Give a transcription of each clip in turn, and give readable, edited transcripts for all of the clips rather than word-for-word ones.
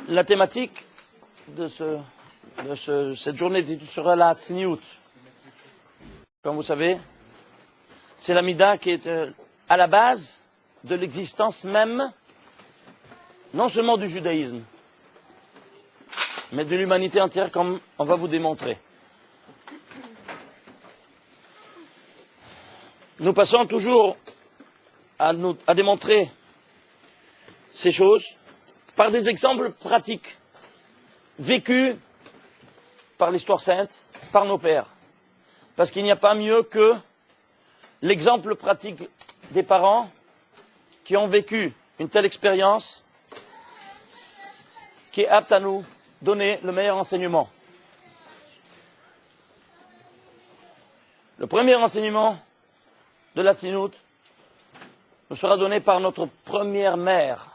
La thématique de cette journée sera la Tzniout. Comme vous savez, c'est la Mida qui est à la base de l'existence même, non seulement du judaïsme, mais de l'humanité entière, comme on va vous démontrer. Nous passons toujours à démontrer ces choses par des exemples pratiques, vécus par l'histoire sainte, par nos pères. Parce qu'il n'y a pas mieux que l'exemple pratique des parents qui ont vécu une telle expérience qui est apte à nous donner le meilleur enseignement. Le premier enseignement de la Tzniout nous sera donné par notre première mère,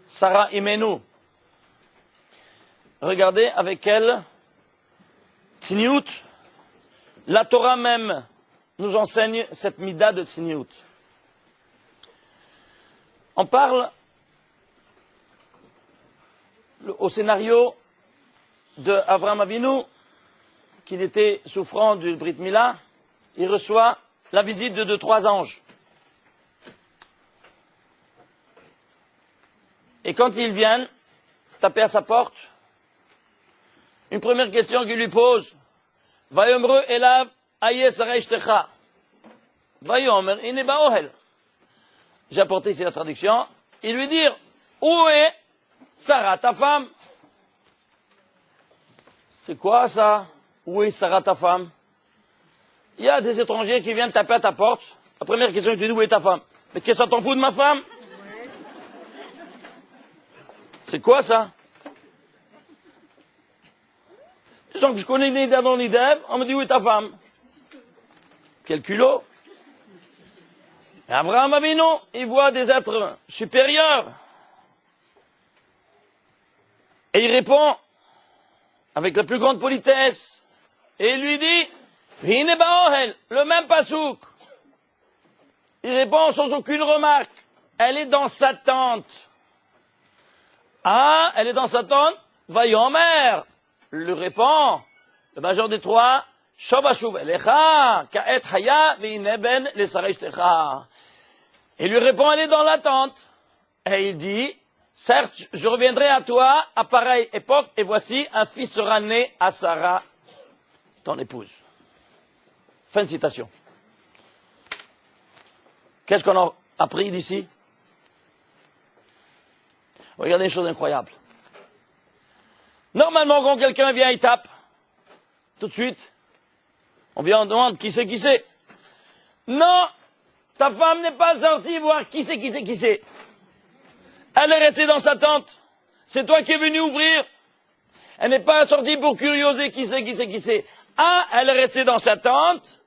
Sarah Imenu. Regardez avec elle, Tzniout, la Torah même nous enseigne cette mida de Tzniout. On parle au scénario de Avraham Avinu, qu'il était souffrant du Brit Mila, il reçoit la visite de 3 anges. Et quand ils viennent taper à sa porte, une première question qu'ils lui posent, Vayomru elav aye Sarah ishtecha. Vayomer ine ba'ohel. J'ai apporté ici la traduction. Ils lui dirent, où est Sarah, ta femme? C'est quoi ça? Où est Sarah, ta femme? Il y a des étrangers qui viennent taper à ta porte. La première question, tu dis, où est ta femme? Mais qu'est-ce que ça t'en fout de ma femme? C'est quoi ça? Les gens que je connais ni d'Adam ni d'Ève, on me dit, où est ta femme? Quel culot! Et Avraham Avinu, il voit des êtres supérieurs. Et il répond avec la plus grande politesse. Et il lui dit, Hine ba'ohel, le même pasouk. Il répond sans aucune remarque. Elle est dans sa tente. Ah, elle est dans sa tente? Vayomer. Le répond, le major des 3, Shobashuv elecha, ka'et haya, ve'ine ben le Sarah ishtecha. Il lui répond, elle est dans la tente. Et il dit, certes, je reviendrai à toi à pareille époque, et voici, un fils sera né à Sarah, ton épouse. Fin de citation. Qu'est-ce qu'on a appris d'ici? Regardez une chose incroyable. Normalement, quand quelqu'un vient, il tape. Tout de suite, on vient en demande qui c'est. Non, ta femme n'est pas sortie voir qui c'est. Elle est restée dans sa tente. C'est toi qui es venu ouvrir. Elle n'est pas sortie pour curioser qui c'est. Ah, elle est restée dans sa tente.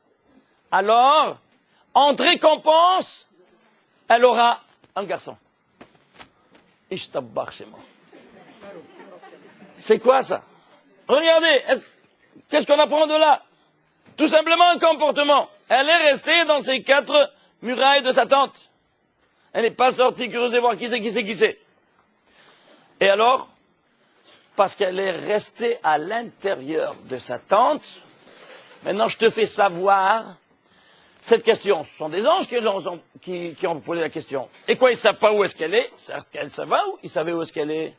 Alors, en récompense, elle aura un garçon. Ishtabach chez moi. C'est quoi ça? Regardez, qu'est-ce qu'on apprend de là? Tout simplement un comportement. Elle est restée dans ces 4 murailles de sa tente. Elle n'est pas sortie curieuse voir qui c'est. Et alors, parce qu'elle est restée à l'intérieur de sa tente, maintenant je te fais savoir cette question. Ce sont des anges qui ont posé la question. Et quoi, ils ne savent pas où est-ce qu'elle est? Certes qu'elle savait où, ils savaient où est-ce qu'elle est.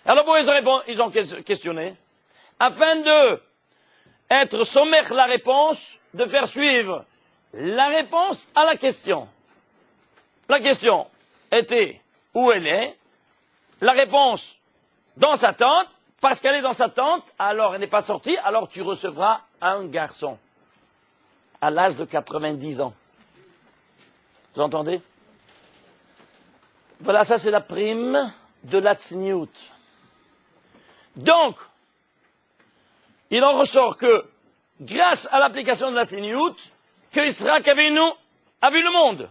Alors pour ils ont questionné, afin de être sommaire la réponse, de faire suivre la réponse à la question. La question était où elle est, la réponse dans sa tente, parce qu'elle est dans sa tente, alors elle n'est pas sortie, alors tu recevras un garçon à l'âge de 90 ans. Vous entendez? Voilà, ça c'est la prime de la Tzniout. Donc, il en ressort que, grâce à l'application de la Tzniout, que Yitzhak Avinu a vu le monde.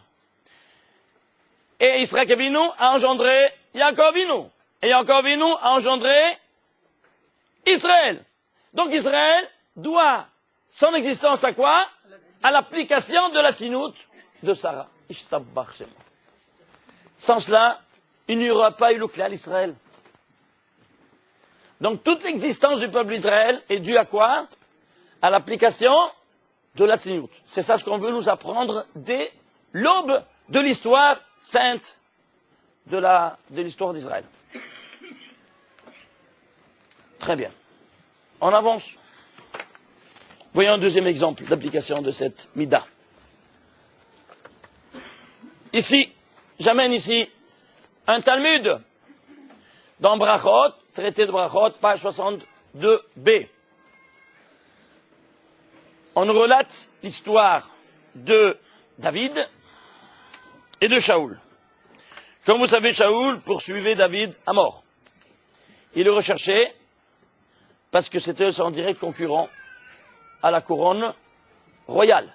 Et Yitzhak Avinu a engendré Yaakov Avinu. Et Yaakov Avinu a engendré Israël. Donc Israël doit son existence à quoi? À l'application de la Tzniout de Sarah. Sans cela, il n'y aura pas eu le Klal Israël. Donc toute l'existence du peuple d'Israël est due à quoi? À l'application de la tzniut. C'est ça ce qu'on veut nous apprendre dès l'aube de l'histoire sainte de l'histoire d'Israël. Très bien. On avance. Voyons un deuxième exemple d'application de cette mida. Ici, j'amène ici un Talmud dans Brachot, traité de Brachot, page 62b. On nous relate l'histoire de David et de Shaoul. Comme vous savez, Shaoul poursuivait David à mort. Il le recherchait parce que c'était son direct concurrent à la couronne royale.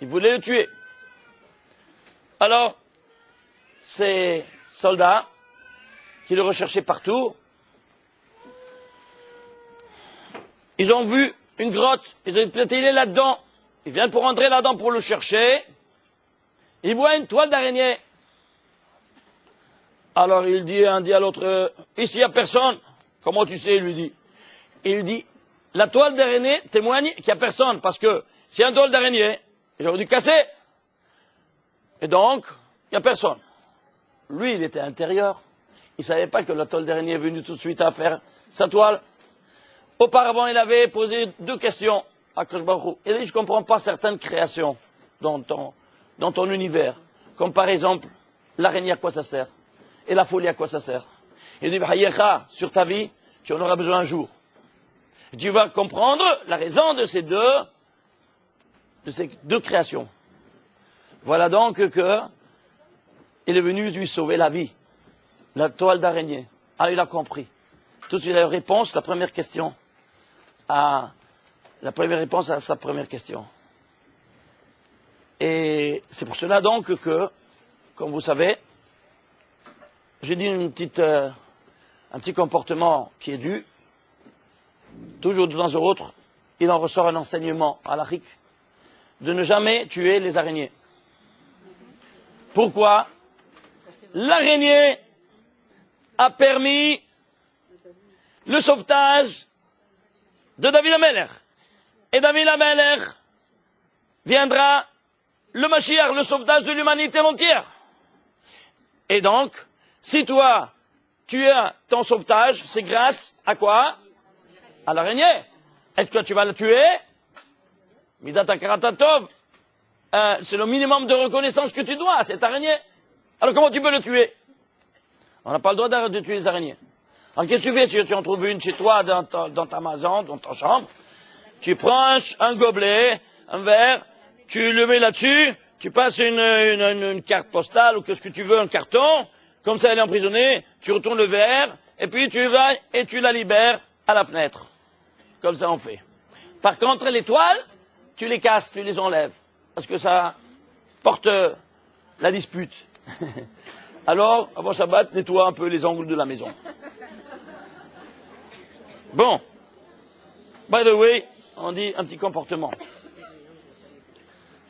Il voulait le tuer. Alors, ces soldats qui le recherchaient partout, ils ont vu une grotte, ils ont dit peut-être il est là-dedans. Ils viennent pour entrer là-dedans pour le chercher. Ils voient une toile d'araignée. Alors il dit un dit à l'autre, ici il n'y a personne. Comment tu sais, il lui dit. Il lui dit, la toile d'araignée témoigne qu'il n'y a personne, parce que s'il y a une toile d'araignée, il aurait dû casser. Et donc, il n'y a personne. Lui, il était à l'intérieur. Il ne savait pas que la toile d'araignée est venue tout de suite à faire sa toile. Auparavant, il avait posé 2 questions à Akadosh Baruch Hu. Il a dit, je ne comprends pas certaines créations dans ton univers. Comme par exemple, l'araignée, à quoi ça sert? Et la folie, à quoi ça sert? Il dit, sur ta vie, tu en auras besoin un jour. Tu vas comprendre la raison de ces deux créations. Voilà donc que il est venu lui sauver la vie. La toile d'araignée. Alors il a compris. Tout de suite, la réponse, la première réponse à sa première question. Et c'est pour cela donc que, comme vous savez, j'ai dit un petit comportement qui est dû. Toujours de temps en autre, il en ressort un enseignement halachique de ne jamais tuer les araignées. Pourquoi? L'araignée a permis le sauvetage de David HaMelech. Et David HaMelech viendra le Mashiach, le sauvetage de l'humanité entière. Et donc, si toi, tu as ton sauvetage, c'est grâce à quoi? À l'araignée. Est-ce que tu vas la tuer? Midat Hakarat Tov. C'est le minimum de reconnaissance que tu dois à cette araignée. Alors comment tu peux le tuer? On n'a pas le droit de tuer les araignées. Alors qu'est-ce que tu fais si tu en trouves une chez toi, dans ta maison, dans ta chambre? Tu prends un gobelet, un verre, tu le mets là-dessus, tu passes une carte postale ou qu'est-ce que tu veux, un carton, comme ça elle est emprisonnée, tu retournes le verre, et puis tu vas et tu la libères à la fenêtre. Comme ça on fait. Par contre, les toiles, tu les casses, tu les enlèves. Parce que ça porte la dispute. Alors, avant Shabbat, nettoie un peu les angles de la maison. Bon. By the way, on dit un petit comportement.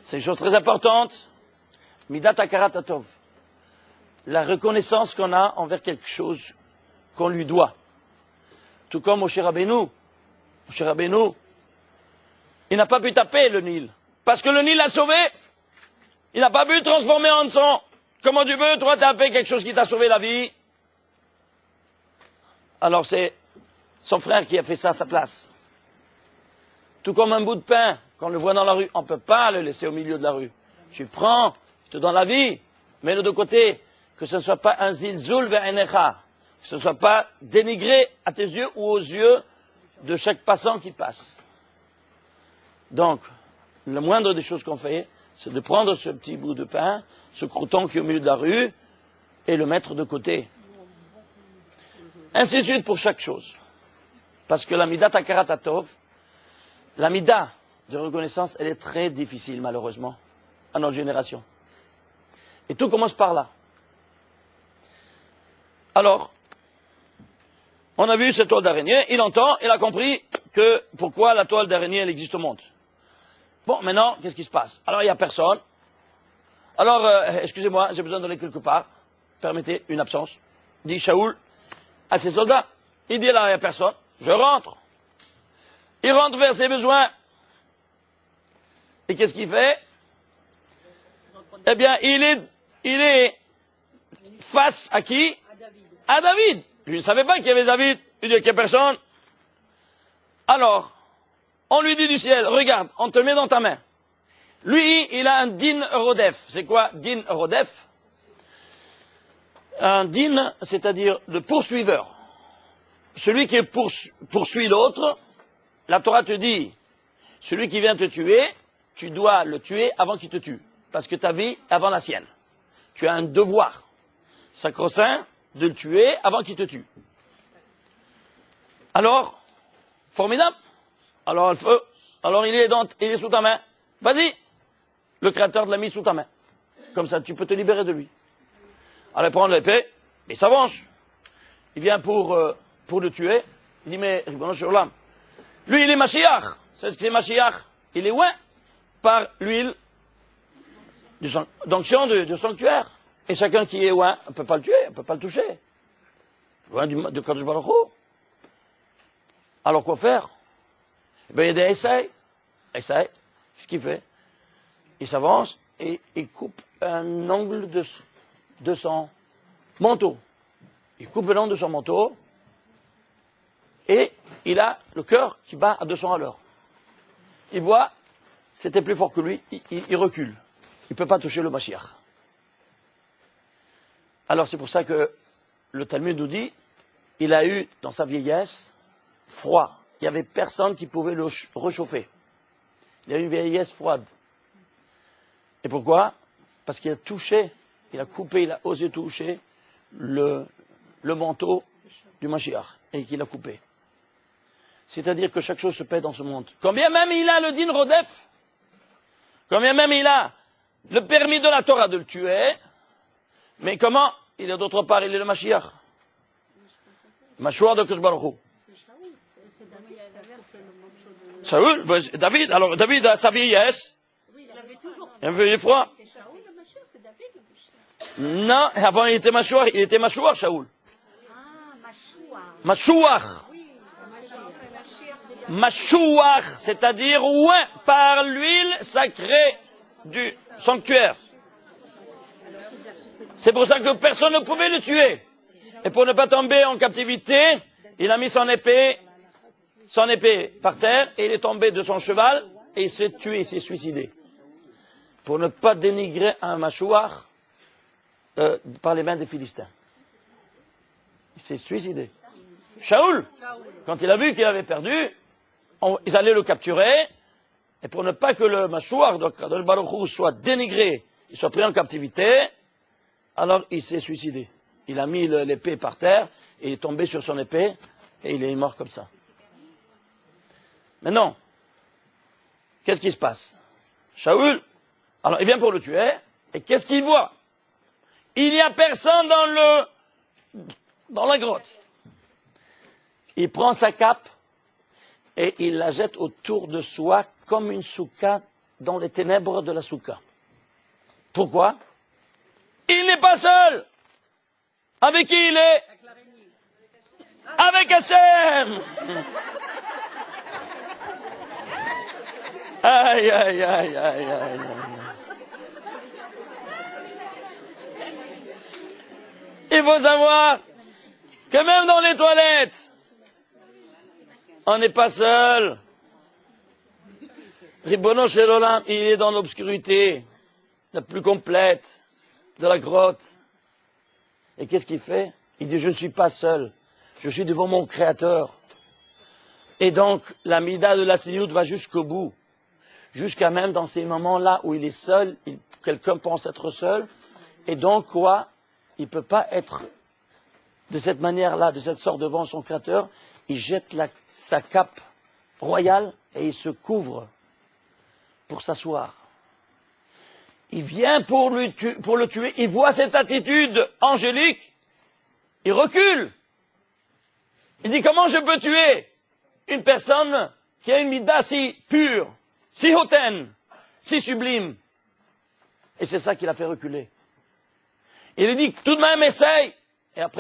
C'est une chose très importante. Midat Hakarat Tov. La reconnaissance qu'on a envers quelque chose qu'on lui doit. Tout comme Moshe Rabbeinu. Moshe Rabbeinu, il n'a pas pu taper le Nil. Parce que le Nil l'a sauvé. Il n'a pas pu transformer en sang. Comment tu peux, toi, taper quelque chose qui t'a sauvé la vie? Alors c'est son frère qui a fait ça à sa place. Tout comme un bout de pain, quand on le voit dans la rue, on ne peut pas le laisser au milieu de la rue. Tu prends, tu te donnes la vie, mets-le de côté, que ce ne soit pas un zilzul ve'enecha, que ce ne soit pas dénigré à tes yeux ou aux yeux de chaque passant qui passe. Donc, la moindre des choses qu'on fait, c'est de prendre ce petit bout de pain, ce crouton qui est au milieu de la rue, et le mettre de côté. Ainsi de suite pour chaque chose. Parce que la midat hakarat tov, la mida de reconnaissance, elle est très difficile, malheureusement, à notre génération. Et tout commence par là. Alors, on a vu cette toile d'araignée, il entend, il a compris que pourquoi la toile d'araignée, elle existe au monde. Bon, maintenant, qu'est-ce qui se passe? Alors, il n'y a personne. Alors, excusez-moi, j'ai besoin d'aller quelque part. Permettez une absence. Dit Shaoul à ses soldats. Il Il dit là, il n'y a personne. Je rentre. Il rentre vers ses besoins. Et qu'est-ce qu'il fait? Eh bien, il est face à qui? À David. Lui, il ne savait pas qu'il y avait David. Il dit qu'il n'y a personne. Alors, on lui dit du ciel, regarde, on te met dans ta main. Lui, il a un din rodef. C'est quoi din rodef? Un din, c'est-à-dire le poursuiveur. Celui qui poursuit l'autre, la Torah te dit, celui qui vient te tuer, tu dois le tuer avant qu'il te tue. Parce que ta vie avant la sienne. Tu as un devoir sacro-saint de le tuer avant qu'il te tue. Alors, formidable. Alors, le feu. Alors, il est sous ta main. Vas-y. Le Créateur te l'a mis sous ta main. Comme ça, tu peux te libérer de lui. Alors, il prend l'épée, il s'avance. Il vient pour le tuer. Il dit, mais, lui, il est Mashiach. C'est ce que c'est Mashiach. Il est loin par l'huile d'onction de sanctuaire. Et chacun qui est loin, on ne peut pas le tuer, on ne peut pas le toucher. Loin de Kadosh Baruch Hu. Alors, quoi faire? Eh bien, il y a des essais. Essais. Qu'est-ce qu'il fait? Il s'avance et il coupe un angle de son manteau. Il coupe le long de son manteau et il a le cœur qui bat à 200 à l'heure. Il voit, c'était plus fort que lui, il recule. Il ne peut pas toucher le Mashiach. Alors c'est pour ça que le Talmud nous dit, il a eu dans sa vieillesse froid. Il n'y avait personne qui pouvait le réchauffer. Il a eu une vieillesse froide. Et pourquoi? Parce qu'il a touché, il a coupé, il a osé toucher le manteau du Mashiach et qu'il a coupé. C'est-à-dire que chaque chose se paie dans ce monde. Combien même il a le din rodef, combien même il a le permis de la Torah de le tuer, mais comment? Il est d'autre part, il est le Mashiach. Mashiach de Kadosh Baruch Hu. Saoul, David, alors David a sa vieillesse. Il avait froid. Non, avant il était Mashiach, Shaoul. Mashiach. Mashiach, c'est-à-dire oint par l'huile sacrée du sanctuaire. C'est pour ça que personne ne pouvait le tuer. Et pour ne pas tomber en captivité, il a mis son épée par terre et il est tombé de son cheval et il s'est tué, il s'est suicidé. Pour ne pas dénigrer un Mashiach par les mains des Philistins. Il s'est suicidé. Shaoul, quand il a vu qu'il avait perdu, ils allaient le capturer, et pour ne pas que le Mashiach de Kadosh Baruch Hu soit dénigré, il soit pris en captivité, alors il s'est suicidé. Il a mis l'épée par terre, et il est tombé sur son épée, et il est mort comme ça. Maintenant, qu'est-ce qui se passe? Shaoul, alors il vient pour le tuer, et qu'est-ce qu'il voit? Il n'y a personne dans la grotte. Il prend sa cape, et il la jette autour de soi comme une souka dans les ténèbres de la souka. Pourquoi? Il n'est pas seul. Avec qui il est? Avec Hachem. Aïe, aïe, aïe, aïe, aïe. Il faut savoir que même dans les toilettes, on n'est pas seul. Ribono Shel Olam, il est dans l'obscurité la plus complète de la grotte. Et qu'est-ce qu'il fait? Il dit, je ne suis pas seul. Je suis devant mon Créateur. Et donc, la mida de la Tzniut va jusqu'au bout. Jusqu'à même dans ces moments-là où il est seul, quelqu'un pense être seul. Et donc, quoi? Il ne peut pas être de cette manière-là, de cette sorte devant son Créateur. Il jette sa cape royale et il se couvre pour s'asseoir. Il vient pour le tuer, il voit cette attitude angélique, il recule. Il dit, comment je peux tuer une personne qui a une mida si pure, si hautaine, si sublime? Et c'est ça qui l'a fait reculer. Il lui dit, tout de même, essaye.